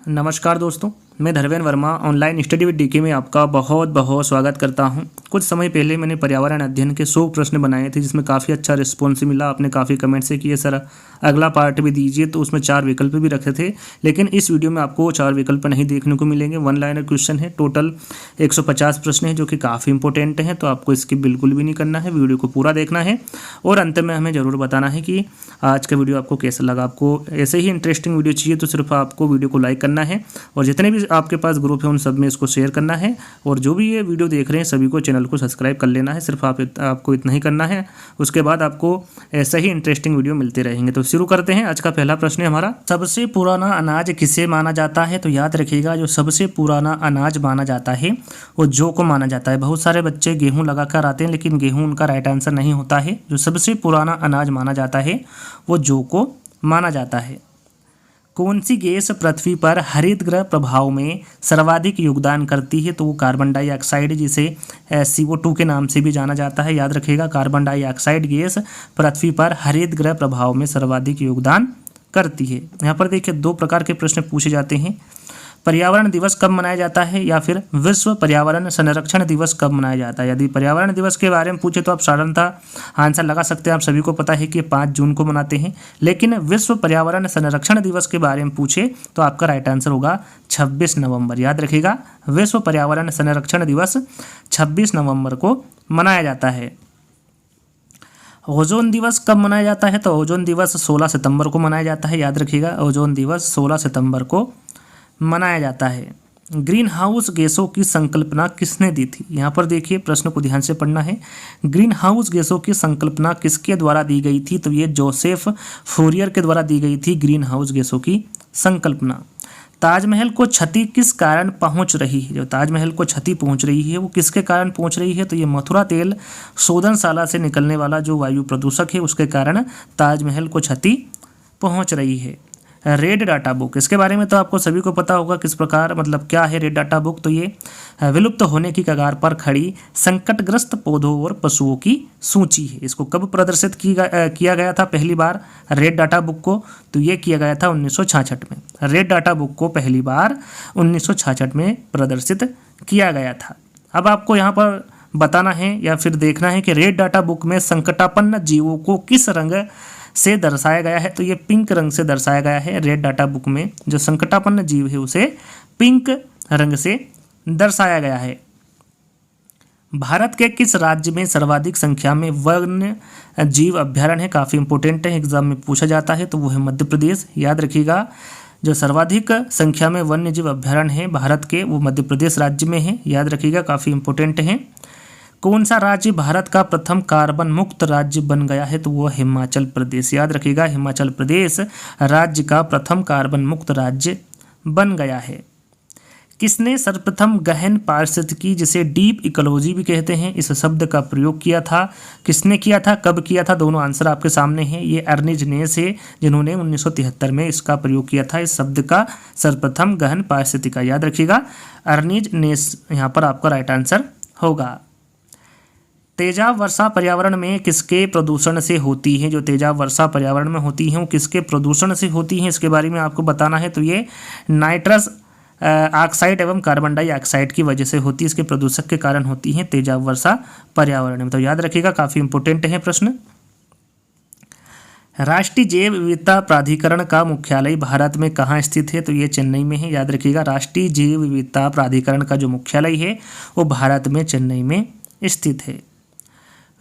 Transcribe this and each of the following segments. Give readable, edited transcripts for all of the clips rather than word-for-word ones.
नमस्कार दोस्तों, मैं Dharmendra Verma online study with DK में आपका बहुत बहुत स्वागत करता हूं। कुछ समय पहले मैंने पर्यावरण अध्ययन के 100 प्रश्न बनाए थे, जिसमें काफ़ी अच्छा रिस्पॉन्स मिला। आपने काफ़ी कमेंट से किए सर अगला पार्ट भी दीजिए, तो उसमें 4 विकल्प भी रखे थे। लेकिन इस वीडियो में आपको 4 विकल्प नहीं देखने को मिलेंगे। 1 लाइनर क्वेश्चन है, टोटल 150 प्रश्न है, जो कि काफ़ी इंपॉर्टेंट हैं। तो आपको इसकी बिल्कुल भी नहीं करना है, वीडियो को पूरा देखना है और अंत में हमें ज़रूर बताना है कि आज का वीडियो आपको कैसा लगा। आपको ऐसे ही इंटरेस्टिंग वीडियो चाहिए तो सिर्फ आपको वीडियो को लाइक करना है और जितने भी आपके पास ग्रुप है उन सब में इसको शेयर करना है। और जो भी ये वीडियो देख रहे हैं सभी को चैनल को सब्सक्राइब कर लेना है। सिर्फ आपको इतना ही करना है, उसके बाद आपको ऐसे ही इंटरेस्टिंग वीडियो मिलते रहेंगे। तो शुरू करते हैं। आज का पहला प्रश्न है हमारा, सबसे पुराना अनाज किसे माना जाता है? तो याद रखिएगा, जो सबसे पुराना अनाज माना जाता है वो जौ को माना जाता है। बहुत सारे बच्चे गेहूँ लगा कर आते हैं, लेकिन गेहूँ उनका राइट आंसर नहीं होता है। जो सबसे पुराना अनाज माना जाता है वो जौ को माना जाता है। कौन सी गैस पृथ्वी पर हरित गृह प्रभाव में सर्वाधिक योगदान करती है? तो वो कार्बन डाइऑक्साइड, जिसे CO2 के नाम से भी जाना जाता है। याद रखिएगा, कार्बन डाइऑक्साइड गैस पृथ्वी पर हरित गृह प्रभाव में सर्वाधिक योगदान करती है। यहाँ पर देखिए 2 प्रकार के प्रश्न पूछे जाते हैं। पर्यावरण दिवस कब मनाया जाता है, या फिर विश्व पर्यावरण संरक्षण दिवस कब मनाया जाता है? यदि पर्यावरण दिवस के बारे में पूछे तो आप साधारणतः आंसर लगा सकते हैं। आप सभी को पता है कि 5 जून को मनाते हैं। लेकिन विश्व पर्यावरण संरक्षण दिवस के बारे में पूछे तो आपका राइट आंसर होगा 26 नवंबर। याद रखिएगा, विश्व पर्यावरण संरक्षण दिवस 26 नवंबर को मनाया जाता है। ओजोन दिवस कब मनाया जाता है? तो ओजोन दिवस 16 सितंबर को मनाया जाता है। याद रखिएगा, ओजोन दिवस 16 सितंबर को मनाया जाता है। ग्रीन हाउस गैसों की संकल्पना किसने दी थी? यहाँ पर देखिए, प्रश्न को ध्यान से पढ़ना है। ग्रीन हाउस गैसों की संकल्पना किसके द्वारा दी गई थी? तो ये जोसेफ फूरियर के द्वारा दी गई थी ग्रीन हाउस गैसों की संकल्पना। ताजमहल को क्षति किस कारण पहुंच रही है? जो ताजमहल को क्षति पहुंच रही है वो किसके कारण पहुंच रही है? तो ये मथुरा तेल शोधनशाला से निकलने वाला जो वायु प्रदूषक है उसके कारण ताजमहल को क्षति पहुंच रही है। रेड डाटा बुक, इसके बारे में तो आपको सभी को पता होगा किस प्रकार, मतलब क्या है रेड डाटा बुक। तो ये विलुप्त होने की कगार पर खड़ी संकटग्रस्त पौधों और पशुओं की सूची है। इसको कब प्रदर्शित किया गया था पहली बार रेड डाटा बुक को? तो ये किया गया था 1966 में। रेड डाटा बुक को पहली बार 1966 में प्रदर्शित किया गया था। अब आपको यहाँ पर बताना है या फिर देखना है कि रेड डाटा बुक में संकटापन्न जीवों को किस रंग से दर्शाया गया है? तो ये पिंक रंग से दर्शाया गया है। रेड डाटा बुक में जो संकटापन्न जीव है उसे पिंक रंग से दर्शाया गया है। भारत के किस राज्य में सर्वाधिक संख्या में वन्य जीव अभ्यारण्य है? काफ़ी इंपॉर्टेंट है, एग्जाम में पूछा जाता है। तो वो है मध्य प्रदेश। याद रखिएगा, जो सर्वाधिक संख्या में वन्य जीव अभ्यारण्य है भारत के, वो मध्य प्रदेश राज्य में है। याद रखिएगा, काफ़ी इंपॉर्टेंट है। कौन सा राज्य भारत का प्रथम कार्बन मुक्त राज्य बन गया है? तो वो हिमाचल प्रदेश। याद रखिएगा, हिमाचल प्रदेश राज्य का प्रथम कार्बन मुक्त राज्य बन गया है। किसने सर्वप्रथम गहन पारिस्थितिकी, जिसे डीप इकोलॉजी भी कहते हैं, इस शब्द का प्रयोग किया था? किसने किया था, कब किया था? दोनों आंसर आपके सामने हैं। ये अर्निज नेस है, जिन्होंने 1973 में इसका प्रयोग किया था, इस शब्द का, सर्वप्रथम गहन पारिस्थितिका। याद रखिएगा, अर्निज नेस यहाँ पर आपका राइट आंसर होगा। तेजाब वर्षा पर्यावरण में किसके प्रदूषण से होती है? जो तेजाब वर्षा पर्यावरण में होती है वो किसके प्रदूषण से होती है, इसके बारे में आपको बताना है। तो ये नाइट्रस ऑक्साइड एवं कार्बन डाइऑक्साइड की वजह से होती है, इसके प्रदूषक के कारण होती है तेजाब वर्षा पर्यावरण में। तो याद रखिएगा, काफ़ी इंपॉर्टेंट है प्रश्न। राष्ट्रीय जैव विविधता प्राधिकरण का मुख्यालय भारत में कहाँ स्थित है? तो ये चेन्नई में है। याद रखिएगा, राष्ट्रीय जैव विविधता प्राधिकरण का जो मुख्यालय है वो भारत में चेन्नई में स्थित है।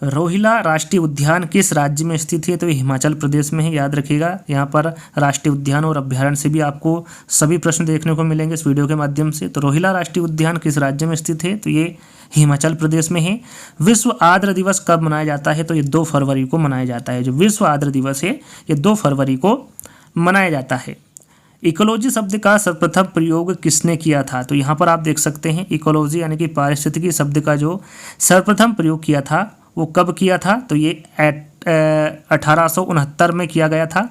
रोहिला राष्ट्रीय उद्यान किस राज्य में स्थित है? तो ये हिमाचल प्रदेश में है। याद रखिएगा, यहाँ पर राष्ट्रीय उद्यान और अभ्यारण्य से भी आपको सभी प्रश्न देखने को मिलेंगे इस वीडियो के माध्यम से। तो रोहिला राष्ट्रीय उद्यान किस राज्य में स्थित है? तो ये हिमाचल प्रदेश में है। विश्व आर्द्र दिवस कब मनाया जाता है? तो ये 2 फरवरी को मनाया जाता है। जो विश्व आर्द्र दिवस है ये 2 फरवरी को मनाया जाता है। इकोलॉजी शब्द का सर्वप्रथम प्रयोग किसने किया था? तो यहाँ पर आप देख सकते हैं, इकोलॉजी यानी कि पारिस्थितिकी शब्द का जो सर्वप्रथम प्रयोग किया था वो कब किया था? तो ये 1869 में किया गया था,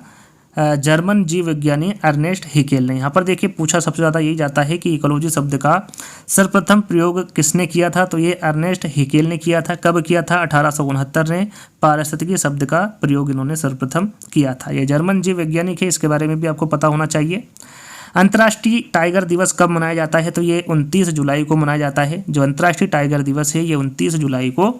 जर्मन जीव विज्ञानी अर्नेस्ट हिकेल ने। यहाँ पर देखिए पूछा सबसे ज़्यादा यही जाता है कि इकोलॉजी शब्द का सर्वप्रथम प्रयोग किसने किया था? तो ये अर्नेस्ट हिकेल ने किया था। कब किया था? 1869 में पारिस्थितिकी शब्द का प्रयोग इन्होंने सर्वप्रथम किया था। ये जर्मन जीव वैज्ञानिक है, इसके बारे में भी आपको पता होना चाहिए। अंतर्राष्ट्रीय टाइगर दिवस कब मनाया जाता है? तो ये 29 जुलाई को मनाया जाता है। जो अंतर्राष्ट्रीय टाइगर दिवस है ये 29 जुलाई को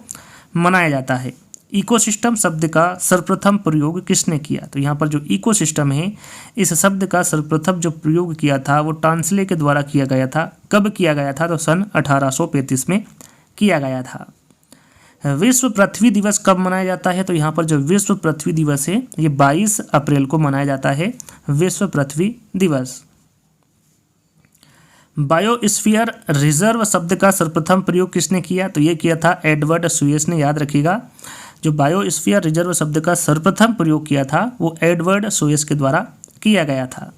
मनाया जाता है। इकोसिस्टम शब्द का सर्वप्रथम प्रयोग किसने किया? तो यहाँ पर जो इकोसिस्टम है इस शब्द का सर्वप्रथम जो प्रयोग किया था वो टांसले के द्वारा किया गया था। कब किया गया था? तो सन 1835 में किया गया था। विश्व पृथ्वी दिवस कब मनाया जाता है? तो यहाँ पर जो विश्व पृथ्वी दिवस है ये 22 अप्रैल को मनाया जाता है, विश्व पृथ्वी दिवस। बायोस्फीयर रिजर्व शब्द का सर्वप्रथम प्रयोग किसने किया? तो ये किया था एडवर्ड सुयस ने, याद रखिएगा। जो बायोस्फीयर रिजर्व शब्द का सर्वप्रथम प्रयोग किया था वो एडवर्ड सुयस के द्वारा किया गया था।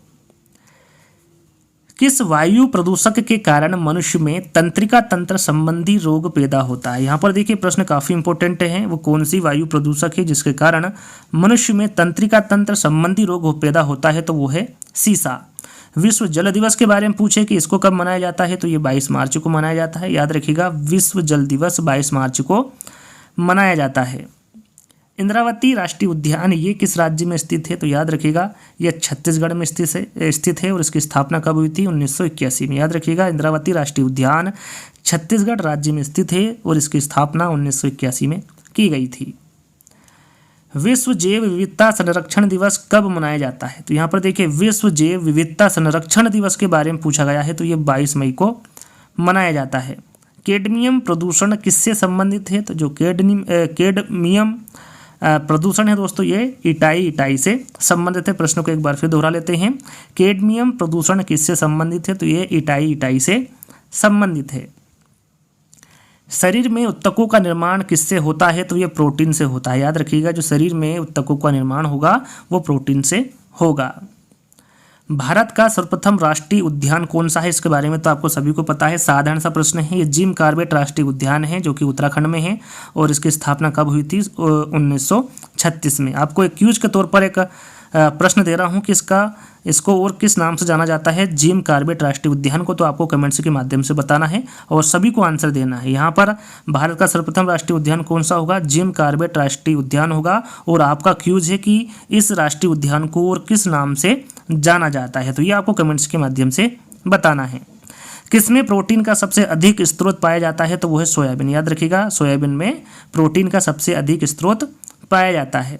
किस वायु प्रदूषक के कारण मनुष्य में तंत्रिका तंत्र संबंधी रोग पैदा होता है? यहाँ पर देखिए प्रश्न काफी इंपॉर्टेंट है। वो कौन सी वायु प्रदूषक है जिसके कारण मनुष्य में तंत्रिका तंत्र संबंधी रोग पैदा होता है? तो वो है सीसा। विश्व जल दिवस के बारे में पूछे कि इसको कब मनाया जाता है? तो ये 22 मार्च को मनाया जाता है, याद रखिएगा। विश्व जल दिवस 22 मार्च को मनाया जाता है। इंद्रावती राष्ट्रीय उद्यान ये किस राज्य में स्थित है? तो याद रखिएगा यह छत्तीसगढ़ में स्थित है और इसकी स्थापना कब हुई थी? 1981 में, याद रखिएगा। इंद्रावती राष्ट्रीय उद्यान छत्तीसगढ़ राज्य में स्थित है और इसकी स्थापना 1981 में की गई थी। विश्व जैव विविधता संरक्षण दिवस कब मनाया जाता है? तो यहाँ पर देखिए विश्व जैव विविधता संरक्षण दिवस के बारे में पूछा गया है, तो ये 22 मई को मनाया जाता है। कैडमियम प्रदूषण किससे संबंधित है? तो जो कैडमियम प्रदूषण है दोस्तों ये इटाई से संबंधित है। प्रश्नों को एक बार फिर दोहरा लेते हैं। कैडमियम प्रदूषण किससे संबंधित है? तो ये इटाई से संबंधित है। शरीर में उत्तकों का निर्माण किससे होता है? तो ये प्रोटीन से होता है, याद रखिएगा। जो शरीर में उत्तकों का निर्माण होगा वो प्रोटीन से होगा। भारत का सर्वप्रथम राष्ट्रीय उद्यान कौन सा है? इसके बारे में तो आपको सभी को पता है, साधारण सा प्रश्न है। ये जिम कॉर्बेट राष्ट्रीय उद्यान है जो कि उत्तराखंड में है और इसकी स्थापना कब हुई थी? 1936 में। आपको एक क्यूज के तौर पर एक प्रश्न दे रहा हूँ कि इसको और किस नाम से जाना जाता है जिम कॉर्बेट राष्ट्रीय उद्यान को, तो आपको कमेंट्स के माध्यम से बताना है और सभी को आंसर देना है। यहाँ पर भारत का सर्वप्रथम राष्ट्रीय उद्यान कौन सा होगा? जिम कॉर्बेट राष्ट्रीय उद्यान होगा। और आपका क्यूज है कि इस राष्ट्रीय उद्यान को और किस नाम से जाना जाता है, तो ये आपको कमेंट्स के माध्यम से बताना है। किसमें प्रोटीन का सबसे अधिक स्रोत पाया जाता है? तो वो है सोयाबीन, याद रखिएगा। सोयाबीन में प्रोटीन का सबसे अधिक स्रोत पाया जाता है।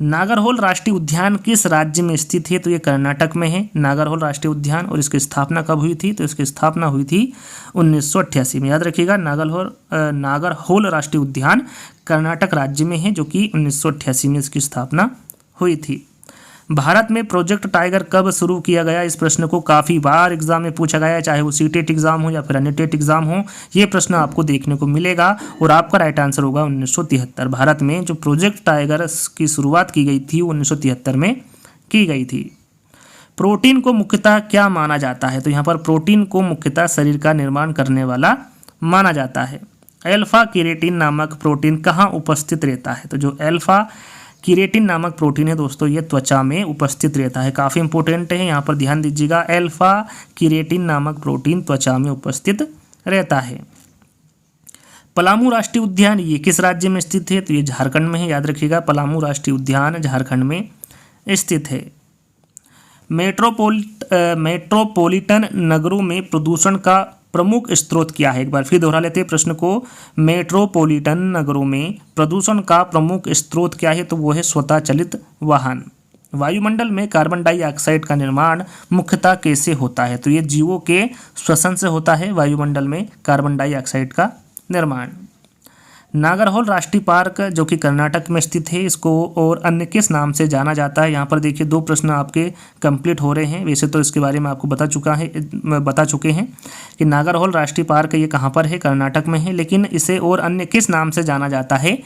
नागरहोल राष्ट्रीय उद्यान किस राज्य में स्थित है? तो ये कर्नाटक में है नागरहोल राष्ट्रीय उद्यान। और इसकी स्थापना कब हुई थी? तो इसकी स्थापना हुई थी 1988 में, याद रखिएगा। नागरहोल राष्ट्रीय उद्यान कर्नाटक राज्य में है जो कि 1988 में इसकी स्थापना हुई थी। भारत में प्रोजेक्ट टाइगर कब शुरू किया गया? इस प्रश्न को काफ़ी बार एग्जाम में पूछा गया है, चाहे वो सीटेट एग्जाम हो या फिर अन्य टेट एग्जाम हो। ये प्रश्न आपको देखने को मिलेगा और आपका राइट आंसर होगा 1973। भारत में जो प्रोजेक्ट टाइगर की शुरुआत की गई थी वो 1973 में की गई थी। प्रोटीन को मुख्यतः क्या माना जाता है? तो यहाँ पर प्रोटीन को मुख्यतः शरीर का निर्माण करने वाला माना जाता है। अल्फा केरेटिन नामक प्रोटीन कहाँ उपस्थित रहता है? तो जो अल्फा केरेटिन नामक प्रोटीन है दोस्तों ये त्वचा में उपस्थित रहता है। काफ़ी इंपॉर्टेंट है, यहाँ पर ध्यान दीजिएगा। अल्फा केरेटिन नामक प्रोटीन त्वचा में उपस्थित रहता है। पलामू राष्ट्रीय उद्यान ये किस राज्य में स्थित है? तो ये झारखंड में है, याद रखिएगा। पलामू राष्ट्रीय उद्यान झारखंड में स्थित है। मेट्रोपॉलिटन नगरों में प्रदूषण का प्रमुख स्रोत क्या है? एक बार फिर दोहरा लेते हैं प्रश्न को। मेट्रोपॉलिटन नगरों में प्रदूषण का प्रमुख स्रोत क्या है? तो वो है स्वतः चलित वाहन। वायुमंडल में कार्बन डाइऑक्साइड का निर्माण मुख्यतः कैसे होता है? तो ये जीवों के श्वसन से होता है वायुमंडल में कार्बन डाइऑक्साइड का निर्माण। नागरहोल राष्ट्रीय पार्क जो कि कर्नाटक में स्थित है, इसको और अन्य किस नाम से जाना जाता है? यहाँ पर देखिए 2 प्रश्न आपके कंप्लीट हो रहे हैं। वैसे तो इसके बारे में आपको बता चुके हैं कि नागरहोल राष्ट्रीय पार्क ये कहाँ पर है? कर्नाटक में है। लेकिन इसे और अन्य किस नाम से जाना जाता है?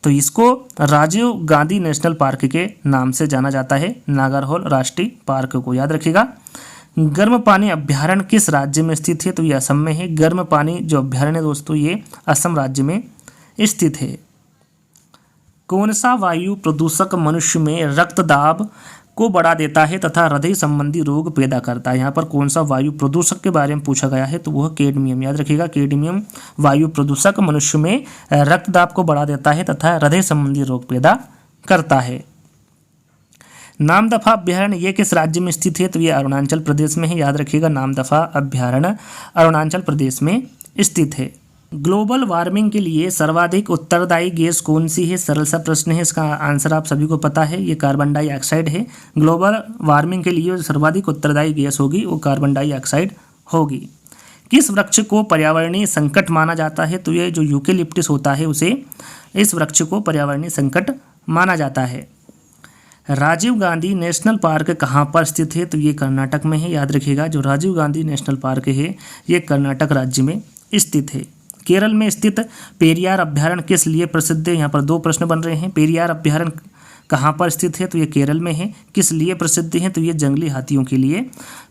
तो इसको राजीव गांधी नेशनल पार्क के नाम से जाना जाता है, नागरहोल राष्ट्रीय पार्क को, याद रखिएगा। गर्म पानी अभ्यारण्य किस राज्य में स्थित है? तो ये असम में है। गर्म पानी जो अभ्यारण्य दोस्तों ये असम राज्य में स्थित है। कौन सा वायु प्रदूषक मनुष्य में रक्तदाब को बढ़ा देता है तथा हृदय संबंधी रोग पैदा करता है? यहाँ पर कौन सा वायु प्रदूषक के बारे में पूछा गया है? तो वह कैडमियम, याद रखिएगा। कैडमियम वायु प्रदूषक मनुष्य में रक्तदाब को बढ़ा देता है तथा हृदय संबंधी रोग पैदा करता है। नामदफा अभ्यारण्य ये किस राज्य में स्थित है? तो ये अरुणाचल प्रदेश में है, याद रखिएगा। नामदफा अभ्यारण्य अरुणाचल प्रदेश में स्थित है। ग्लोबल वार्मिंग के लिए सर्वाधिक उत्तरदायी गैस कौन सी है? सरल सा प्रश्न है, इसका आंसर आप सभी को पता है, ये कार्बन डाइऑक्साइड है। ग्लोबल वार्मिंग के लिए जो सर्वाधिक उत्तरदायी गैस होगी वो कार्बन डाइऑक्साइड होगी। किस वृक्ष को पर्यावरणीय संकट माना जाता है? तो ये जो यूकेलिप्टस होता है उसे, इस वृक्ष को पर्यावरणीय संकट माना जाता है। राजीव गांधी नेशनल पार्क कहाँ पर स्थित है? तो ये कर्नाटक में है, याद रखिएगा। जो राजीव गांधी नेशनल पार्क है ये कर्नाटक राज्य में स्थित है। केरल में स्थित पेरियार अभ्यारण्य किस लिए प्रसिद्ध है? यहाँ पर दो प्रश्न बन रहे हैं। पेरियार अभ्यारण्य कहाँ पर स्थित है? तो ये केरल में है। किस लिए प्रसिद्ध है? तो ये जंगली हाथियों के लिए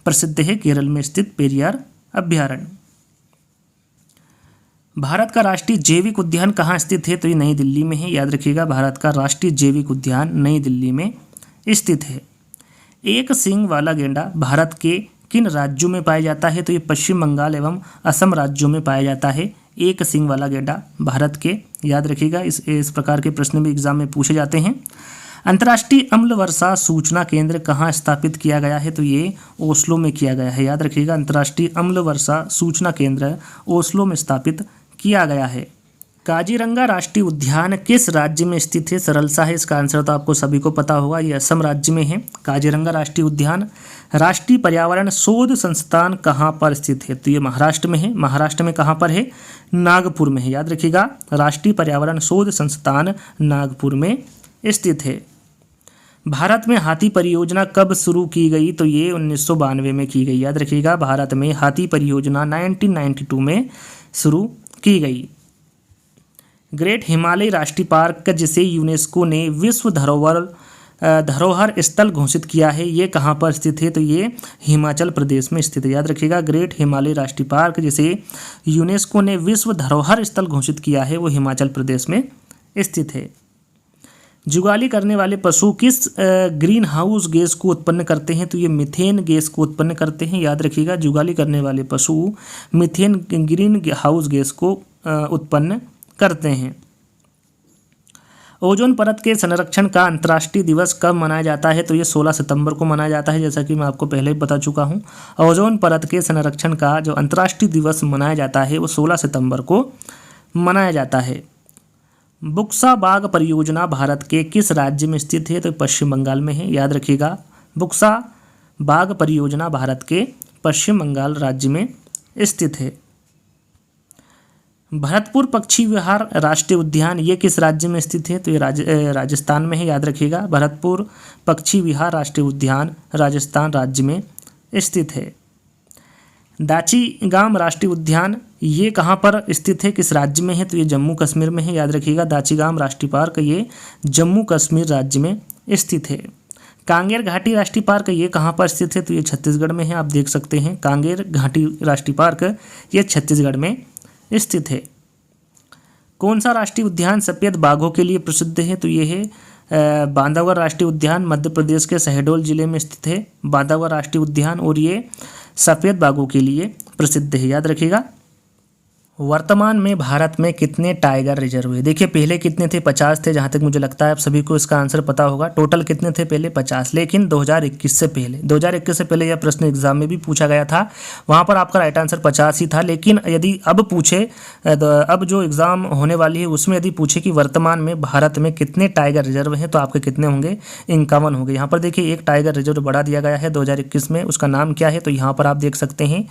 प्रसिद्ध है, केरल में स्थित पेरियार अभ्यारण्य। भारत का राष्ट्रीय जैविक उद्यान कहाँ स्थित है? तो ये नई दिल्ली में है, याद रखिएगा। भारत का राष्ट्रीय जैविक उद्यान नई दिल्ली में स्थित है। एक सींग वाला गेंडा भारत के किन राज्यों में पाया जाता है? तो ये पश्चिम बंगाल एवं असम राज्यों में पाया जाता है। एक सींग वाला गेंडा भारत के, याद रखिएगा। इस प्रकार के प्रश्न भी एग्जाम में पूछे जाते हैं। अंतर्राष्ट्रीय अम्ल वर्षा सूचना केंद्र कहाँ स्थापित किया गया है? तो ये ओस्लो में किया गया है, याद रखिएगा। अंतर्राष्ट्रीय अम्ल वर्षा सूचना केंद्र ओस्लो में स्थापित किया गया है। काजीरंगा राष्ट्रीय उद्यान किस राज्य में स्थित है? सरल सा है, इसका आंसर तो आपको सभी को पता होगा, ये असम राज्य में है। काजीरंगा राष्ट्रीय उद्यान। राष्ट्रीय पर्यावरण शोध संस्थान कहाँ पर स्थित है? तो ये महाराष्ट्र में है। महाराष्ट्र में कहाँ पर है? नागपुर में है, याद रखिएगा। राष्ट्रीय पर्यावरण शोध संस्थान नागपुर में स्थित है। भारत में हाथी परियोजना कब शुरू की गई? तो ये 1992 में की गई, याद रखिएगा। भारत में हाथी परियोजना 1992 में शुरू की गई। ग्रेट हिमालय राष्ट्रीय पार्क जिसे यूनेस्को ने विश्व धरोहर स्थल घोषित किया है, ये कहाँ पर स्थित है? तो ये हिमाचल प्रदेश में स्थित है, याद रखिएगा। ग्रेट हिमालय राष्ट्रीय पार्क जिसे यूनेस्को ने विश्व धरोहर स्थल घोषित किया है वो हिमाचल प्रदेश में स्थित है। जुगाली करने वाले पशु किस ग्रीन हाउस गैस को उत्पन्न करते हैं? तो ये मीथेन गैस को उत्पन्न करते हैं, याद रखिएगा। जुगाली करने वाले पशु मीथेन ग्रीन हाउस गैस को उत्पन्न करते हैं। ओजोन परत के संरक्षण का अंतर्राष्ट्रीय दिवस कब मनाया जाता है? तो ये 16 सितंबर को मनाया जाता है, जैसा कि मैं आपको पहले ही बता चुका हूँ। ओजोन परत के संरक्षण का जो अंतर्राष्ट्रीय दिवस मनाया जाता है वो 16 सितंबर को मनाया जाता है। बुक्सा बाग परियोजना भारत के किस राज्य में स्थित है? तो पश्चिम बंगाल में है, याद रखिएगा। बुक्सा बाग परियोजना भारत के पश्चिम बंगाल राज्य में स्थित है। भरतपुर पक्षी विहार राष्ट्रीय उद्यान ये किस राज्य में स्थित है? तो ये राजस्थान में है, याद रखिएगा। भरतपुर पक्षी विहार राष्ट्रीय उद्यान राजस्थान राज्य में स्थित है। दाचीगाम राष्ट्रीय उद्यान ये कहाँ पर स्थित है, किस राज्य में है? तो ये जम्मू कश्मीर में है, याद रखिएगा। दाचीगाम राष्ट्रीय पार्क ये जम्मू कश्मीर राज्य में स्थित है। कांगेर घाटी राष्ट्रीय पार्क ये कहाँ पर स्थित है? तो ये छत्तीसगढ़ में है, आप देख सकते हैं। कांगेर घाटी राष्ट्रीय पार्क ये छत्तीसगढ़ में स्थित है। कौन सा राष्ट्रीय उद्यान सफ़ेद बाघों के लिए प्रसिद्ध है? तो ये है बांधवगढ़ राष्ट्रीय उद्यान, मध्य प्रदेश के शहडोल जिले में स्थित है बांधवगढ़ राष्ट्रीय उद्यान, और ये सफ़ेद बाघों के लिए प्रसिद्ध है, याद रखिएगा। वर्तमान में भारत में कितने टाइगर रिजर्व है? देखिए पहले कितने थे? 50 थे, जहाँ तक मुझे लगता है आप सभी को इसका आंसर पता होगा। टोटल कितने थे पहले? 50। लेकिन 2021 से पहले यह प्रश्न एग्जाम में भी पूछा गया था, वहाँ पर आपका राइट आंसर 50 ही था। लेकिन यदि अब पूछे, अब जो एग्ज़ाम होने वाली है उसमें यदि पूछे कि वर्तमान में भारत में कितने टाइगर रिजर्व हैं, तो आपके कितने होंगे? 51 होंगे। यहाँ पर देखिए एक टाइगर रिजर्व बढ़ा दिया गया है 2021 में, उसका नाम क्या है? तो यहाँ पर आप देख सकते हैं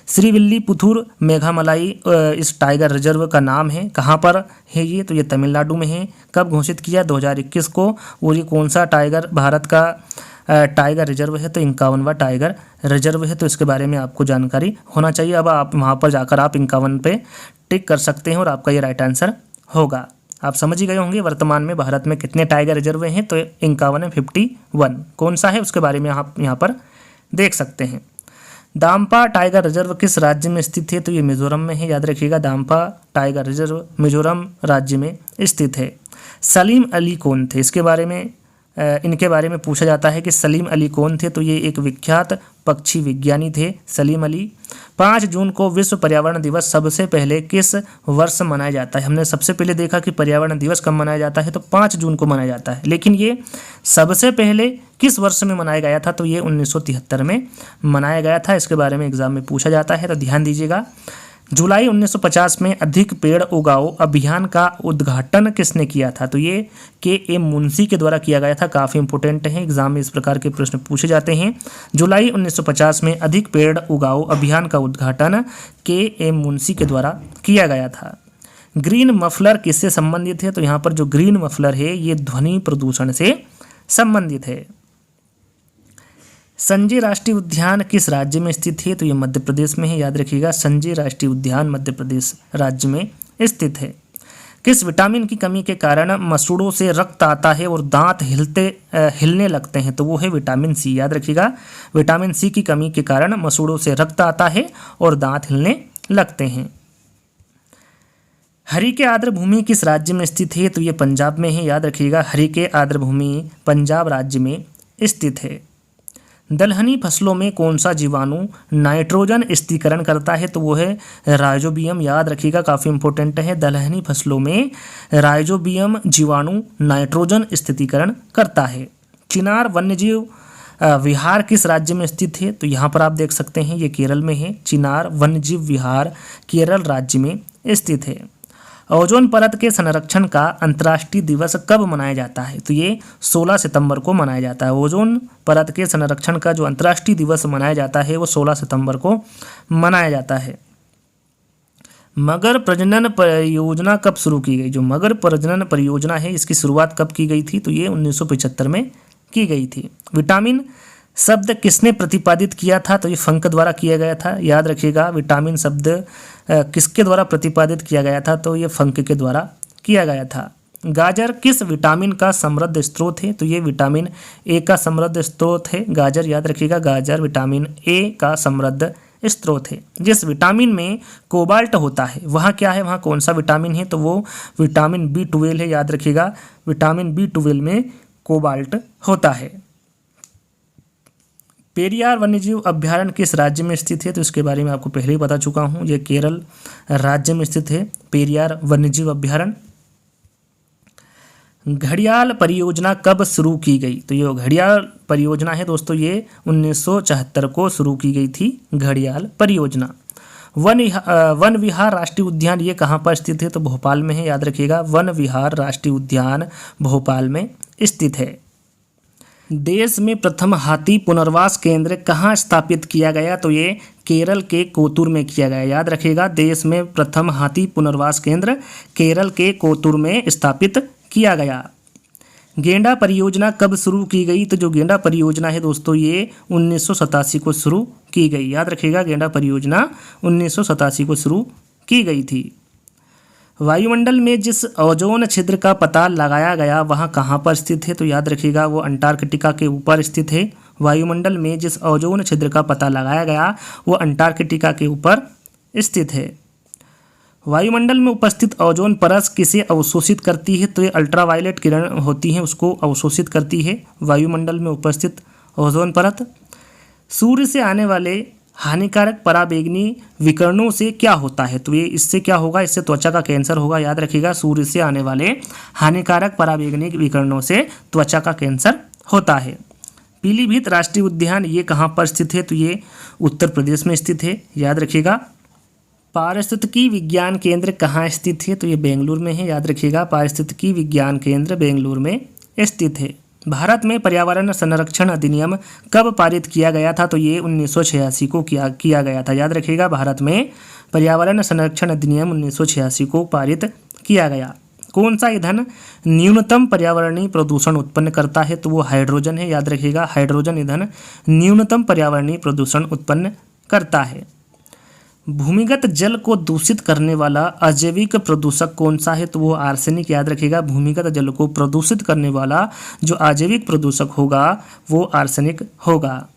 श्रीविल्लीपुथुर मेघामलाई इस टाइगर रिजर्व का नाम है। कहाँ पर है ये? तो ये तमिलनाडु में है। कब घोषित किया? 2021 को। और ये कौन सा टाइगर भारत का टाइगर रिजर्व है? तो 51वां टाइगर रिजर्व है। तो इसके बारे में आपको जानकारी होना चाहिए। अब आप वहाँ पर जाकर आप 51 पे टिक कर सकते हैं और आपका ये राइट आंसर होगा। आप समझ ही गए होंगे वर्तमान में भारत में कितने टाइगर रिजर्व हैं। तो 51 है, 51 कौन सा है उसके बारे में आप यहाँ पर देख सकते हैं। दाम्पा टाइगर रिजर्व किस राज्य में स्थित है? तो ये मिजोरम में है, याद रखिएगा। दाम्पा टाइगर रिजर्व मिजोरम राज्य में स्थित है। सलीम अली कौन थे? इसके बारे में इनके बारे में पूछा जाता है कि सलीम अली कौन थे? तो ये एक विख्यात पक्षी विज्ञानी थे। सलीम अली 5 जून को विश्व पर्यावरण दिवस सबसे पहले किस वर्ष मनाया जाता है? हमने सबसे पहले देखा कि पर्यावरण दिवस कब मनाया जाता है, तो 5 जून को मनाया जाता है, लेकिन ये सबसे पहले किस वर्ष में मनाया गया था? तो ये 1973 में मनाया गया था। इसके बारे में एग्जाम में पूछा जाता है, तो ध्यान दीजिएगा। जुलाई 1950 में अधिक पेड़ उगाओ अभियान का उद्घाटन किसने किया था? तो ये के.एम. मुंशी के द्वारा किया गया था। काफ़ी इंपॉर्टेंट है, एग्जाम में इस प्रकार के प्रश्न पूछे जाते हैं। जुलाई 1950 में अधिक पेड़ उगाओ अभियान का उद्घाटन के.एम. मुंशी के द्वारा किया गया था। ग्रीन मफलर किससे संबंधित है? तो यहाँ पर जो ग्रीन मफलर है ये ध्वनि प्रदूषण से संबंधित है। संजय राष्ट्रीय उद्यान किस राज्य में स्थित है? तो ये मध्य प्रदेश में है, याद रखिएगा। संजय राष्ट्रीय उद्यान मध्य प्रदेश राज्य में स्थित है। किस विटामिन की कमी के कारण मसूड़ों से रक्त आता है और दांत हिलने लगते हैं? तो वो है विटामिन सी, याद रखिएगा। विटामिन सी की कमी के कारण मसूड़ों से रक्त आता है और दांत हिलने लगते हैं। हरिके आर्द्र भूमि किस राज्य में स्थित है? तो ये पंजाब में है, याद रखिएगा। हरिके आर्द्र भूमि पंजाब राज्य में स्थित है। दलहनी फसलों में कौन सा जीवाणु नाइट्रोजन स्थिरीकरण करता है? तो वो है राइजोबियम, याद रखिएगा। काफ़ी इंपॉर्टेंट है। दलहनी फसलों में राइजोबियम जीवाणु नाइट्रोजन स्थिरीकरण करता है। चिनार वन्यजीव विहार किस राज्य में स्थित है? तो यहाँ पर आप देख सकते हैं ये केरल में है। चिनार वन्यजीव विहार केरल राज्य में स्थित है। ओजोन परत के संरक्षण का अंतर्राष्ट्रीय दिवस कब मनाया जाता है? तो ये 16 सितंबर को मनाया जाता है। ओजोन परत के संरक्षण का जो अंतर्राष्ट्रीय दिवस मनाया जाता है वो 16 सितंबर को मनाया जाता है। मगर प्रजनन परियोजना कब शुरू की गई? जो मगर प्रजनन परियोजना है इसकी शुरुआत कब की गई थी? तो ये 1975 में की गई थी। विटामिन शब्द किसने प्रतिपादित किया था? तो ये फंक द्वारा किया गया था, याद रखिएगा। विटामिन शब्द किसके द्वारा प्रतिपादित किया गया था? तो ये फंक के द्वारा किया गया था। गाजर किस विटामिन का समृद्ध स्रोत है? तो ये विटामिन ए का समृद्ध स्रोत है गाजर, याद रखिएगा। गाजर विटामिन ए का समृद्ध स्रोत है। जिस विटामिन में कोबाल्ट होता है वहाँ क्या है? वहाँ कौन सा विटामिन है? तो वो विटामिन B12 है, याद रखिएगा। विटामिन B12 में कोबाल्ट होता है। पेरियार वन्यजीव अभ्यारण्य किस राज्य में स्थित है? तो इसके बारे में आपको पहले ही बता चुका हूँ। ये केरल राज्य में स्थित है पेरियार वन्यजीव अभ्यारण्य। घड़ियाल परियोजना कब शुरू की गई? तो ये घड़ियाल परियोजना है दोस्तों, ये 1974 को शुरू की गई थी घड़ियाल परियोजना। वन विहार राष्ट्रीय उद्यान ये कहाँ पर स्थित है? तो भोपाल में है, याद रखिएगा। वन विहार राष्ट्रीय उद्यान भोपाल में स्थित है। देश में प्रथम हाथी पुनर्वास केंद्र कहाँ स्थापित किया गया? तो ये केरल के कोतुर में किया गया, याद रखिएगा। देश में प्रथम हाथी पुनर्वास केंद्र केरल के कोतुर में स्थापित किया गया। गेंडा परियोजना कब शुरू की गई? तो जो गेंडा परियोजना है दोस्तों ये 1987 को शुरू की गई, याद रखिएगा। गेंडा परियोजना 1987 को शुरू की गई थी। वायुमंडल में जिस ओजोन छिद्र का पता लगाया गया वहाँ कहाँ पर स्थित है? तो याद रखिएगा वो अंटार्कटिका के ऊपर स्थित है। वायुमंडल में जिस ओजोन छिद्र का पता लगाया गया वो अंटार्कटिका के ऊपर स्थित है। वायुमंडल में उपस्थित ओजोन परत किसे अवशोषित करती है? तो ये अल्ट्रावायलेट किरण होती हैं उसको अवशोषित करती है वायुमंडल में उपस्थित ओजोन परत। सूर्य से आने वाले हानिकारक पराबैंगनी विकिरणों से क्या होता है? तो ये इससे क्या होगा? इससे त्वचा का कैंसर होगा, याद रखिएगा। सूर्य से आने वाले हानिकारक पराबैंगनी विकिरणों से त्वचा का कैंसर होता है। पीलीभीत राष्ट्रीय उद्यान ये कहाँ पर स्थित है? तो ये उत्तर प्रदेश में स्थित है, याद रखिएगा। पारिस्थितिकी विज्ञान केंद्र कहाँ स्थित है? तो ये बेंगलुरु में है, याद रखिएगा। पारिस्थितिकी विज्ञान केंद्र बेंगलुरु में स्थित है। भारत में पर्यावरण संरक्षण अधिनियम कब पारित किया गया था? तो ये 1986 को किया गया था, याद रखिएगा। भारत में पर्यावरण संरक्षण अधिनियम 1986 को पारित किया गया। कौन सा ईंधन न्यूनतम पर्यावरणीय प्रदूषण उत्पन्न करता है? तो वो हाइड्रोजन है, याद रखिएगा। हाइड्रोजन ईंधन न्यूनतम पर्यावरणीय प्रदूषण उत्पन्न करता है। भूमिगत जल को दूषित करने वाला अजैविक प्रदूषक कौन सा है? तो वो आर्सेनिक, याद रखिएगा। भूमिगत जल को प्रदूषित करने वाला जो अजैविक प्रदूषक होगा वो आर्सेनिक होगा।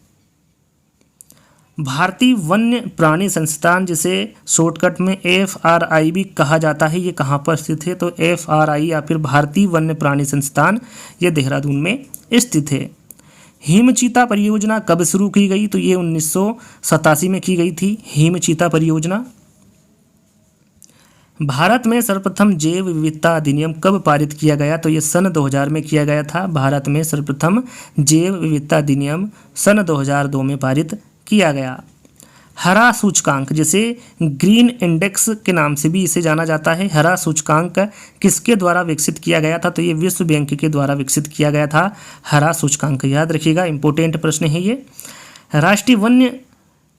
भारतीय वन्य प्राणी संस्थान जिसे शॉर्टकट में FRI भी कहा जाता है ये कहाँ पर स्थित है? तो FRI या फिर भारतीय वन्य प्राणी संस्थान ये देहरादून में स्थित है। हिमचीता परियोजना कब शुरू की गई? तो ये 1987 में की गई थी हिमचीता परियोजना। भारत में सर्वप्रथम जैव विविधता अधिनियम कब पारित किया गया? तो ये सन 2000 में किया गया था। भारत में सर्वप्रथम जैव विविधता अधिनियम सन 2002 में पारित किया गया। हरा सूचकांक, जिसे ग्रीन इंडेक्स के नाम से भी इसे जाना जाता है, हरा सूचकांक किसके द्वारा विकसित किया गया था? तो ये विश्व बैंक के द्वारा विकसित किया गया था हरा सूचकांक। याद रखिएगा, इंपॉर्टेंट प्रश्न है ये।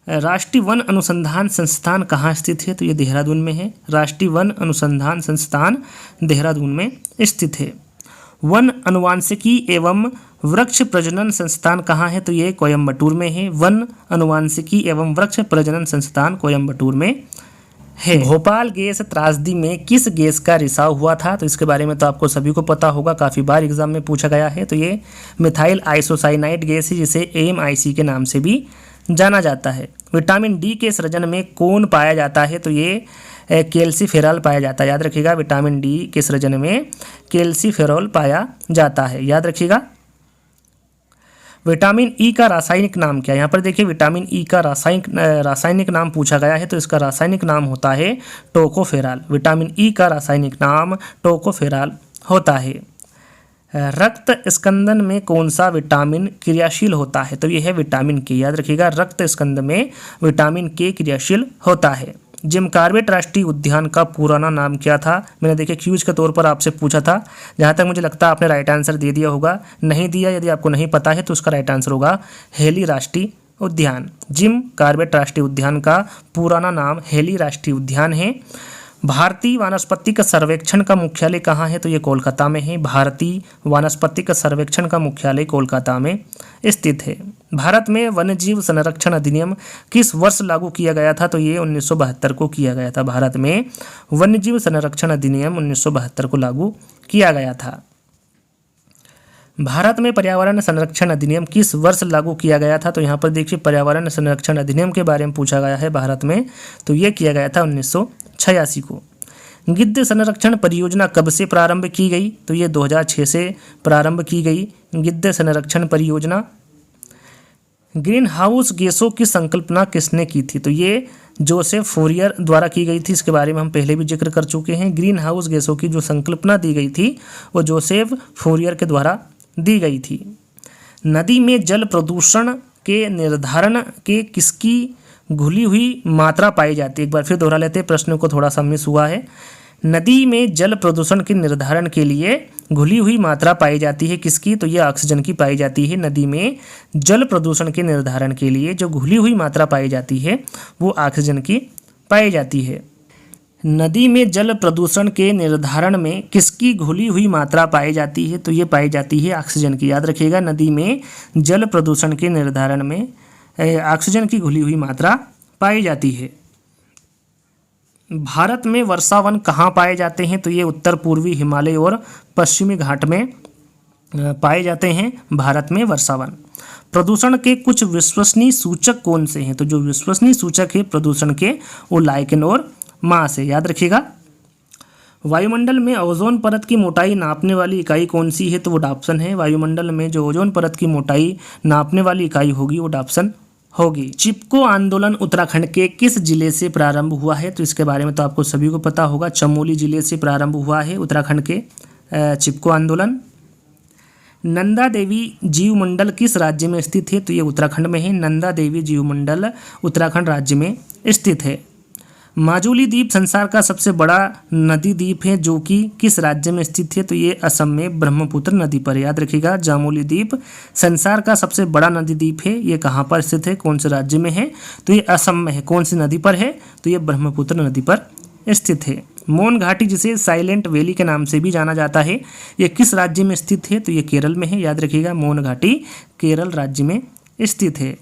राष्ट्रीय वन अनुसंधान संस्थान कहाँ स्थित है? तो ये देहरादून में है। राष्ट्रीय वन अनुसंधान संस्थान देहरादून में स्थित है। वन अनुवांशिकी एवं वृक्ष प्रजनन संस्थान कहाँ है? तो ये कोयम्बटूर में है। वन अनुवांशिकी एवं वृक्ष प्रजनन संस्थान कोयम्बटूर में है। भोपाल गैस त्रासदी में किस गैस का रिसाव हुआ था? तो इसके बारे में तो आपको सभी को पता होगा, काफ़ी बार एग्जाम में पूछा गया है। तो ये मिथाइल आइसोसाइनाइड गैस है, जिसे AMIC के नाम से भी जाना जाता है। विटामिन डी के सृजन में कौन पाया जाता है? तो ये कैल्सीफेरॉल पाया जाता है। याद रखिएगा, विटामिन डी के सृजन में कैल्सीफेरॉल पाया जाता है। याद रखिएगा। विटामिन ई का रासायनिक नाम क्या है? यहाँ पर देखिए, विटामिन ई का रासायनिक नाम पूछा गया है, तो इसका रासायनिक नाम होता है टोकोफेरॉल। विटामिन ई का रासायनिक नाम टोकोफेरॉल होता है। रक्त स्कंदन में कौन सा विटामिन क्रियाशील होता है? तो यह है विटामिन के। याद रखिएगा, रक्त स्कंद में विटामिन के क्रियाशील होता है। जिम कॉर्बेट राष्ट्रीय उद्यान का पुराना नाम क्या था? मैंने देखिए क्यूज के तौर पर आपसे पूछा था। जहाँ तक मुझे लगता है आपने राइट आंसर दे दिया होगा। नहीं दिया, यदि आपको नहीं पता है तो उसका राइट आंसर होगा हेली राष्ट्रीय उद्यान। जिम कॉर्बेट राष्ट्रीय उद्यान का पुराना नाम हेली राष्ट्रीय उद्यान है। भारतीय वानस्पतिक सर्वेक्षण का मुख्यालय कहाँ है? तो ये कोलकाता में है। भारतीय वानस्पतिक सर्वेक्षण का मुख्यालय कोलकाता में स्थित है। भारत में वन्यजीव संरक्षण अधिनियम किस वर्ष लागू किया गया था? तो ये 1972 को किया गया था। भारत में वन्यजीव संरक्षण अधिनियम 1972 को लागू किया गया था। भारत में पर्यावरण संरक्षण अधिनियम किस वर्ष लागू किया गया था? तो यहाँ पर देखिए, पर्यावरण संरक्षण अधिनियम के बारे में पूछा गया है भारत में, तो ये किया गया था 1986 को। गिद्ध संरक्षण परियोजना कब से प्रारंभ की गई? तो ये 2006 से प्रारंभ की गई गिद्ध संरक्षण परियोजना। ग्रीन हाउस गैसों की संकल्पना किसने की थी? तो ये जोसेफ फोरियर द्वारा की गई थी। इसके बारे में हम पहले भी जिक्र कर चुके हैं। ग्रीन हाउस गैसों की जो संकल्पना दी गई थी वो जोसेफ फोरियर के द्वारा दी गई थी। नदी में जल प्रदूषण के निर्धारण के किसकी घुली हुई मात्रा पाई जाती है? एक बार फिर दोहरा लेते हैं, प्रश्न को थोड़ा सा मिस हुआ है। नदी में जल प्रदूषण के निर्धारण के लिए घुली हुई मात्रा पाई जाती है किसकी? तो ये ऑक्सीजन की पाई जाती है। नदी में जल प्रदूषण के निर्धारण के लिए जो घुली हुई मात्रा पाई जाती है वो ऑक्सीजन की पाई जाती है। नदी में जल प्रदूषण के निर्धारण में किसकी घुली हुई मात्रा पाई जाती है? तो ये पाई जाती है ऑक्सीजन की। याद रखिएगा, नदी में जल प्रदूषण के निर्धारण में ऑक्सीजन की घुली हुई मात्रा पाई जाती है। भारत में वर्षावन कहाँ पाए जाते हैं? तो ये उत्तर पूर्वी हिमालय और पश्चिमी घाट में पाए जाते हैं भारत में वर्षावन। प्रदूषण के कुछ विश्वसनीय सूचक कौन से हैं? तो जो विश्वसनीय सूचक है प्रदूषण के वो लाइकेन और मास है। याद रखिएगा। वायुमंडल में ओजोन परत की मोटाई नापने वाली इकाई कौन सी है? तो वो डाप्सन है। वायुमंडल में जो ओजोन परत की मोटाई नापने वाली इकाई होगी वो डाप्सन होगी। चिपको आंदोलन उत्तराखंड के किस जिले से प्रारंभ हुआ है? तो इसके बारे में तो आपको सभी को पता होगा। चमोली जिले से प्रारंभ हुआ है उत्तराखंड के चिपको आंदोलन। नंदा देवी जीव मंडल किस राज्य में स्थित है? तो ये उत्तराखंड में है। नंदा देवी जीव मंडल उत्तराखंड राज्य में स्थित है। माजुली द्वीप संसार का सबसे बड़ा नदी द्वीप है जो कि किस राज्य में स्थित है? तो ये असम में ब्रह्मपुत्र नदी पर। याद रखिएगा, जामोली द्वीप संसार का सबसे बड़ा नदी द्वीप है। ये कहाँ पर स्थित है, कौन से राज्य में है? तो ये असम में है। कौन सी नदी पर है? तो ये ब्रह्मपुत्र नदी पर स्थित है। मोन घाटी, जिसे साइलेंट वैली के नाम से भी जाना जाता है, ये किस राज्य में स्थित है? तो ये केरल में है। याद रखिएगा, मोन घाटी केरल राज्य में स्थित है।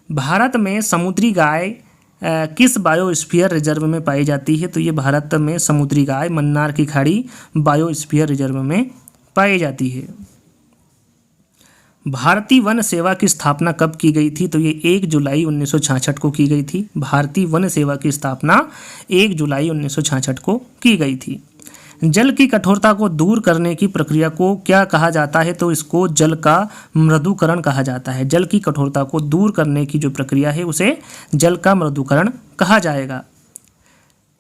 भारत में समुद्री गाय किस बायोस्फीयर रिजर्व में पाई जाती है? तो ये भारत में समुद्री गाय मन्नार की खाड़ी बायोस्फीयर रिजर्व में पाई जाती है। भारतीय वन सेवा की स्थापना कब की गई थी? तो ये 1 जुलाई 1966 को की गई थी। भारतीय वन सेवा की स्थापना 1 जुलाई 1966 को की गई थी। जल की कठोरता को दूर करने की प्रक्रिया को क्या कहा जाता है? तो इसको जल का मृदुकरण कहा जाता है। जल की कठोरता को दूर करने की जो प्रक्रिया है उसे जल का मृदुकरण कहा जाएगा।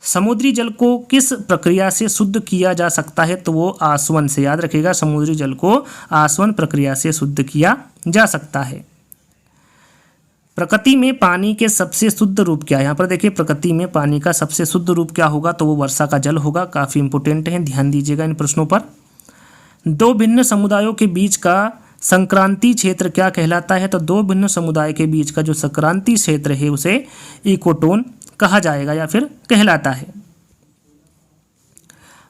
समुद्री जल को किस प्रक्रिया से शुद्ध किया जा सकता है? तो वो आसवन से। याद रखिएगा, समुद्री जल को आसवन प्रक्रिया से शुद्ध किया जा सकता है। प्रकृति में पानी के सबसे शुद्ध रूप क्या है? यहाँ पर देखिए, प्रकृति में पानी का सबसे शुद्ध रूप क्या होगा? तो वो वर्षा का जल होगा। काफ़ी इंपोर्टेंट है, ध्यान दीजिएगा इन प्रश्नों पर। दो भिन्न समुदायों के बीच का संक्रांति क्षेत्र क्या कहलाता है? तो दो भिन्न समुदाय के बीच का जो संक्रांति क्षेत्र है उसे इकोटोन कहा जाएगा या फिर कहलाता है।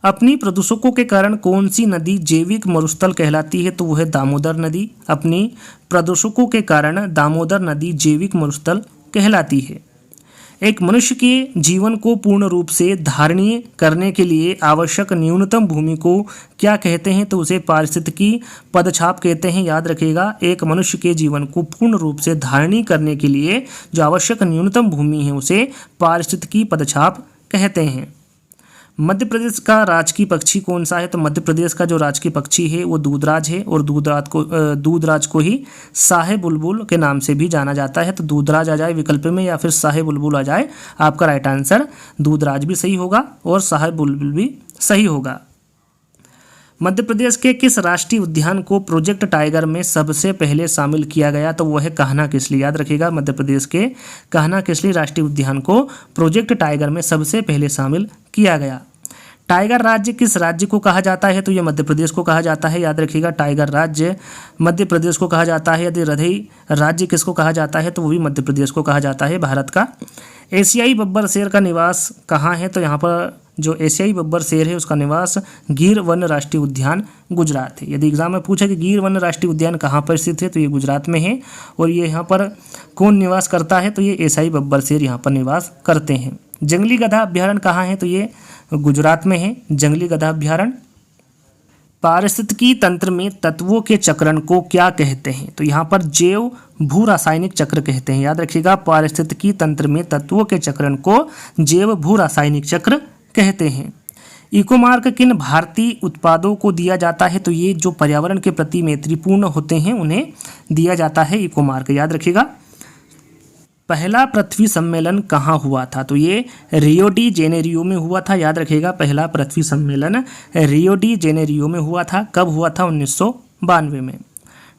अपनी प्रदूषकों के कारण कौन सी नदी जैविक मरुस्थल कहलाती है? तो वो है दामोदर नदी। अपनी प्रदूषकों के कारण दामोदर नदी जैविक मरुस्थल कहलाती है। एक मनुष्य के जीवन को पूर्ण रूप से धारणीय करने के लिए आवश्यक न्यूनतम भूमि को क्या कहते हैं? तो उसे पारिस्थितिकी पदछाप कहते हैं। याद रखिएगा, एक मनुष्य के जीवन को पूर्ण रूप से धारणीय करने के लिए जो आवश्यक न्यूनतम भूमि है उसे पारिस्थितिकी पदछाप कहते हैं। मध्य प्रदेश का राजकीय पक्षी कौन सा है? तो मध्य प्रदेश का जो राजकीय पक्षी है वो दूधराज है, और दूधराज को ही शाहे बुलबुल के नाम से भी जाना जाता है। तो दूधराज आ जाए विकल्प में या फिर शाहे बुलबुल आ जाए, आपका राइट आंसर दूधराज भी सही होगा और शाहे बुलबुल भी सही होगा। मध्य प्रदेश के किस राष्ट्रीय उद्यान को प्रोजेक्ट टाइगर में सबसे पहले शामिल किया गया? तो वह है कान्हा किसली। याद रखिएगा, मध्य प्रदेश के कान्हा किसली राष्ट्रीय उद्यान को प्रोजेक्ट टाइगर में सबसे पहले शामिल किया गया। टाइगर राज्य किस राज्य को कहा जाता है? तो ये मध्य प्रदेश को कहा जाता है। याद रखिएगा, टाइगर राज्य मध्य प्रदेश को कहा जाता है। यदि रधई राज्य किसको कहा जाता है? तो वो भी मध्य प्रदेश को कहा जाता है, भारत का। एशियाई बब्बर शेर का निवास कहाँ है? तो यहाँ पर जो एशियाई बब्बर शेर है उसका निवास गिर वन राष्ट्रीय उद्यान गुजरात है। यदि एग्जाम में पूछा कि गिर वन राष्ट्रीय उद्यान कहाँ पर स्थित है, तो ये गुजरात में है। और ये यहाँ पर कौन निवास करता है? तो ये एशियाई बब्बर शेर यहाँ पर निवास करते हैं। जंगली गधा अभ्यारण्य कहाँ है? तो ये गुजरात में है, जंगली गधा अभ्यारण्य। पारिस्थितिकी तंत्र में तत्वों के चक्रण को क्या कहते हैं? तो यहाँ पर जैव भू रासायनिक चक्र कहते हैं। याद रखिएगा, पारिस्थितिकी तंत्र में तत्वों के चक्रण को जैव भू रासायनिक चक्र कहते हैं। इकोमार्क किन भारतीय उत्पादों को दिया जाता है? तो ये जो पर्यावरण के प्रति मैत्रीपूर्ण होते हैं उन्हें दिया जाता है इकोमार्क। याद रखिएगा, पहला पृथ्वी सम्मेलन कहाँ हुआ था? तो ये रियो डी जेनेरियो में हुआ था। याद रखिएगा, पहला पृथ्वी सम्मेलन रियो डी जेनेरियो में हुआ था। कब हुआ था? 1992 में।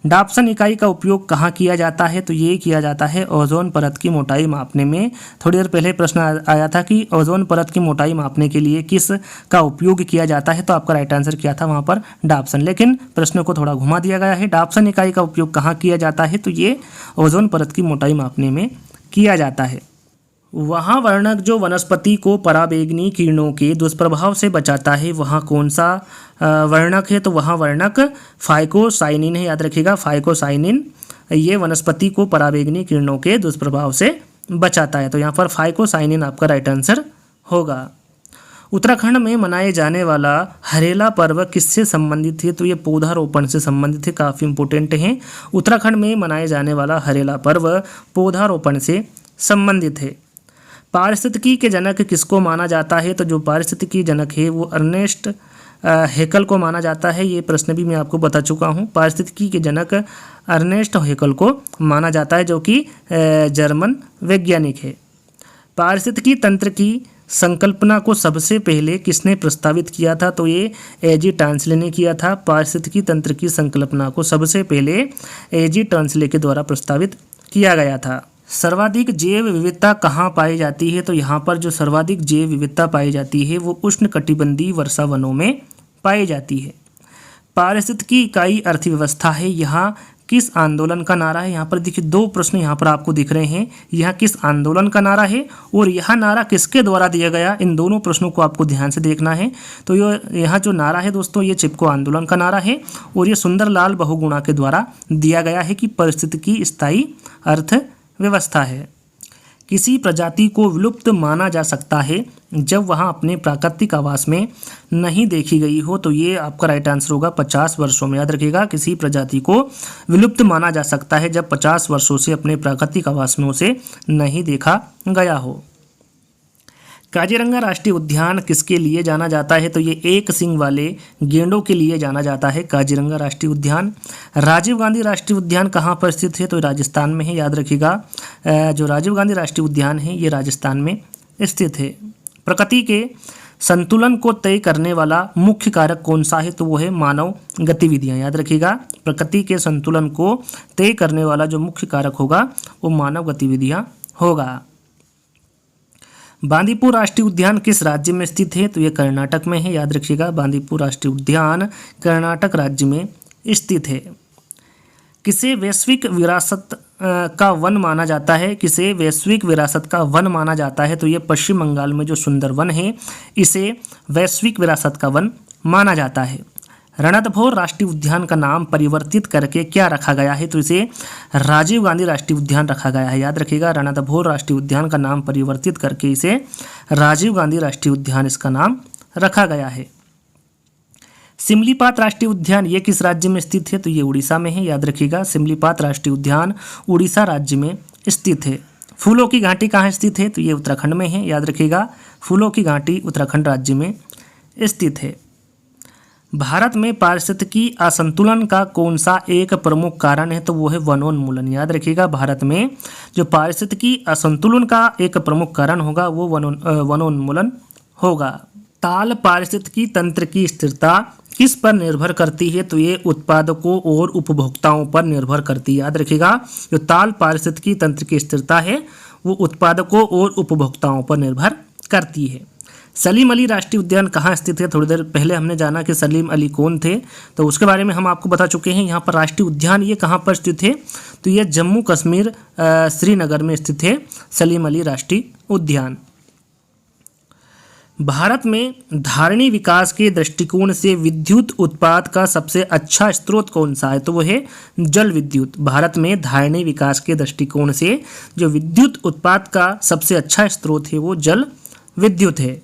डाप्सन इकाई का उपयोग कहाँ किया जाता है? तो ये किया जाता है ओजोन परत की मोटाई मापने में। थोड़ी देर पहले प्रश्न आया था कि ओजोन परत की मोटाई मापने के लिए किस का उपयोग किया जाता है, तो आपका राइट आंसर क्या था वहाँ पर? डाप्सन। लेकिन प्रश्न को थोड़ा घुमा दिया गया है। डाप्सन इकाई का उपयोग कहाँ किया जाता है? तो ये ओजोन परत की मोटाई मापने में किया जाता है। वहाँ वर्णक जो वनस्पति को पराबैंगनी किरणों के दुष्प्रभाव से बचाता है, वहाँ कौन सा वर्णक है? तो वहाँ वर्णक फाइकोसाइनिन है। याद रखिएगा, फाइकोसाइनिन ये वनस्पति को पराबैंगनी किरणों के दुष्प्रभाव से बचाता है। तो यहाँ पर फाइकोसाइनिन आपका राइट आंसर होगा। उत्तराखंड में मनाए जाने वाला हरेला पर्व किससे संबंधित है? तो ये पौधारोपण से संबंधित है। काफ़ी इंपोर्टेंट है। उत्तराखंड में मनाए जाने वाला हरेला पर्व पौधारोपण से संबंधित है। पारिस्थितिकी के जनक किसको माना जाता है? तो जो पारिस्थितिकी जनक है वो अर्नेस्ट हैकल को माना जाता है। ये प्रश्न भी मैं आपको बता चुका हूँ। पारिस्थितिकी के जनक अर्नेस्ट हैकल को माना जाता है, जो कि जर्मन वैज्ञानिक है। पारिस्थितिकी तंत्र की संकल्पना को सबसे पहले किसने प्रस्तावित किया था? तो ये एजी टांसले ने किया था। पारिस्थितिकी तंत्र की संकल्पना को सबसे पहले एजी टांसले के द्वारा प्रस्तावित किया गया था। सर्वाधिक जैव विविधता कहाँ पाई जाती है? तो यहाँ पर जो सर्वाधिक जैव विविधता पाई जाती है वो उष्णकटिबंधीय वर्षा वनों में पाई जाती है। पारिस्थितिकी इकाई अर्थव्यवस्था है, यहाँ किस आंदोलन का नारा है? यहाँ पर देखिए, दो प्रश्न यहाँ पर आपको दिख रहे हैं। यह किस आंदोलन का नारा है और यह नारा किसके द्वारा दिया गया? इन दोनों प्रश्नों को आपको ध्यान से देखना है। तो यहाँ जो नारा है दोस्तों, ये चिपको आंदोलन का नारा है और ये सुंदरलाल बहुगुणा के द्वारा दिया गया है कि पारिस्थितिकी स्थायी अर्थव्यवस्था है। किसी प्रजाति को विलुप्त माना जा सकता है जब वह अपने प्राकृतिक आवास में नहीं देखी गई हो। तो ये आपका राइट आंसर होगा 50 वर्षों में। याद रखिएगा, किसी प्रजाति को विलुप्त माना जा सकता है जब 50 वर्षों से अपने प्राकृतिक आवास में उसे नहीं देखा गया हो। काजीरंगा राष्ट्रीय उद्यान किसके लिए जाना जाता है? तो ये एक सींग वाले गेंडों के लिए जाना जाता है काजीरंगा राष्ट्रीय उद्यान। राजीव गांधी राष्ट्रीय उद्यान कहाँ पर स्थित है? तो राजस्थान में है, याद रखिएगा। जो राजीव गांधी राष्ट्रीय उद्यान है ये राजस्थान में स्थित है। प्रकृति के संतुलन को तय करने वाला मुख्य कारक कौन सा है? तो वो है मानव गतिविधियां। याद रखिएगा, प्रकृति के संतुलन को तय करने वाला जो मुख्य कारक होगा वो मानव गतिविधियां होगा। बांदीपुर राष्ट्रीय उद्यान किस राज्य में स्थित है? तो ये कर्नाटक में है, याद रखिएगा। बांदीपुर राष्ट्रीय उद्यान कर्नाटक राज्य में स्थित है। किसे वैश्विक विरासत का वन माना जाता है? किसे वैश्विक विरासत का वन माना जाता है? तो ये पश्चिम बंगाल में जो सुंदरवन है इसे वैश्विक विरासत का वन माना जाता है। रणथंभौर राष्ट्रीय उद्यान का नाम परिवर्तित करके क्या रखा गया है? तो इसे राजीव गांधी राष्ट्रीय उद्यान रखा गया है। याद रखिएगा, रणथंभौर राष्ट्रीय उद्यान का नाम परिवर्तित करके इसे राजीव गांधी राष्ट्रीय उद्यान इसका नाम रखा गया है। सिमलीपाल राष्ट्रीय उद्यान ये किस राज्य में स्थित है? तो ये उड़ीसा में है, याद रखिएगा। सिमलीपाल राष्ट्रीय उद्यान उड़ीसा राज्य में स्थित है। फूलों की घाटी कहाँ स्थित है? तो ये उत्तराखंड में है, याद रखिएगा। फूलों की घाटी उत्तराखंड राज्य में स्थित है। भारत में पारिस्थितिकी असंतुलन का कौन सा एक प्रमुख कारण है? तो वो है वनोन्मूलन। याद रखिएगा, भारत में जो पारिस्थितिकी असंतुलन का एक प्रमुख कारण होगा वो वनोन्मूलन होगा। ताल पारिस्थितिकी तंत्र की स्थिरता किस पर निर्भर करती है? तो ये उत्पादकों और उपभोक्ताओं पर निर्भर करती है। याद रखिएगा, जो ताल पारिस्थितिकी तंत्र की स्थिरता है वो उत्पादकों और उपभोक्ताओं पर निर्भर करती है। सलीम अली राष्ट्रीय उद्यान कहाँ स्थित है? थोड़ी देर पहले हमने जाना कि सलीम अली कौन थे, तो उसके बारे में हम आपको बता चुके हैं। यहाँ पर राष्ट्रीय उद्यान ये कहाँ पर स्थित है? तो ये जम्मू कश्मीर श्रीनगर में स्थित है सलीम अली राष्ट्रीय उद्यान। भारत में धारणी विकास के दृष्टिकोण से विद्युत उत्पाद का सबसे अच्छा स्रोत कौन सा है? तो वो है जल विद्युत। भारत में धारणी विकास के दृष्टिकोण से जो विद्युत उत्पाद का सबसे अच्छा स्रोत है वो जल विद्युत है।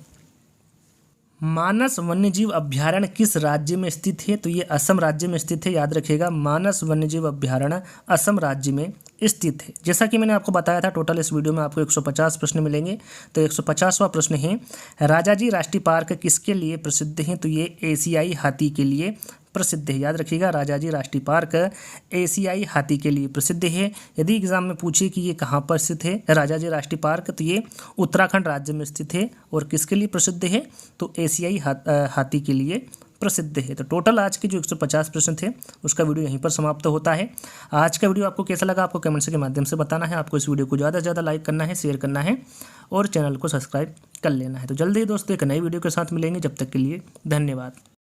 मानस वन्यजीव अभ्यारण्य किस राज्य में स्थित है? तो ये असम राज्य में स्थित है, याद रखिएगा। मानस वन्यजीव अभ्यारण्य असम राज्य में स्थित है। जैसा कि मैंने आपको बताया था, टोटल इस वीडियो में आपको 150 प्रश्न मिलेंगे। तो 150वां प्रश्न है, राजाजी राष्ट्रीय पार्क किसके लिए प्रसिद्ध है? तो ये एशियाई हाथी के लिए प्रसिद्ध है। याद रखिएगा, राजाजी राष्ट्रीय पार्क एशियाई हाथी के लिए प्रसिद्ध है। यदि एग्जाम में पूछे कि ये कहाँ पर स्थित है राजाजी राष्ट्रीय पार्क, तो ये उत्तराखंड राज्य में स्थित है। और किसके लिए प्रसिद्ध है? तो एशियाई हाथी के लिए प्रसिद्ध है। तो टोटल आज के जो 150 प्रश्न थे उसका वीडियो यहीं पर समाप्त होता है। आज का वीडियो आपको कैसा लगा आपको कमेंट्स के माध्यम से बताना है। आपको इस वीडियो को ज़्यादा से ज़्यादा लाइक करना है, शेयर करना है और चैनल को सब्सक्राइब कर लेना है। तो जल्दी ही दोस्तों एक नई वीडियो के साथ मिलेंगे। जब तक के लिए धन्यवाद।